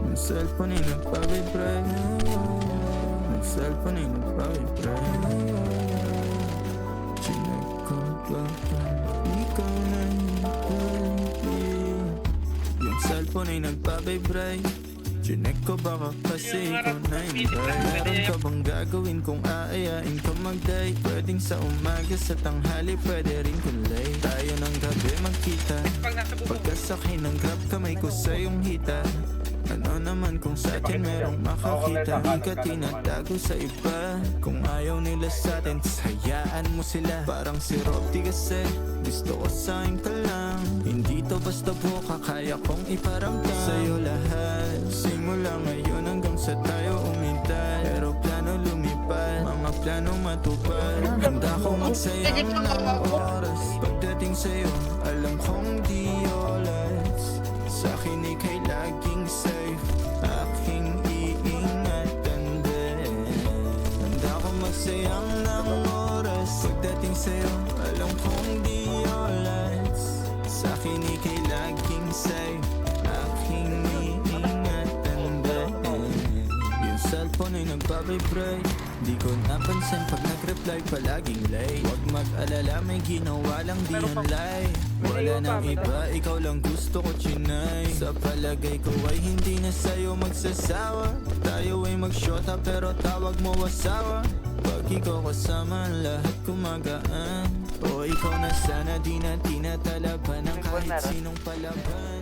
Yung cellphone ay nagpa-vibrate. Yung cellphone ay nagpa-vibrate. Chinek ko ba ikaw na hindi? Yung cellphone ay nagpa-vibrate. Chinek ko baka kasi ikaw na hindi. Meron ka bang gagawin kung aayain ka mag-date? Pwedeng sa umaga, sa tanghali, pwede rin kung late. Tayo ng gabi magkita. Pagkasakay ng grab, kamay ko sa iyong hita. Ano naman kung sa atin merong makakita? Di ka tinatago sa iba. Kung ayaw nila sa atin, hayaan mo sila. Parang si Robby kasi gusto ko sa'kin ka lang. Hindi to basta buka, kaya kong iparamdam sa'yo lahat. Simula ngayon hanggang sa tayo umintay. Pero plano lumipad, mga plano matupad. Handa ko magsayang ng oras. Pagdating sa'yo, alam kong di oras. Sa'kin ika'y laging safe, aking iingatan din. Handa ko magsayang ng oras. Pagdating sa'yo, alam kong di oras. Sa'kin ika'y laging safe, aking iingatan din. Yung cellphone ay nagpa-vibrate. Di ko napansin pag nag-reply palaging late. Huwag mag-alala, may ginawa lang di online. Wala nang iba, ikaw lang gusto ko chinay. Sa palagay ko ay hindi na sa'yo magsasawa. Tayo ay mag-shota pero tawag mo asawa. Pag ikaw kasama, lahat kumagaan. O ikaw na sana, di na tinatalaban ng kahit sinong palaban.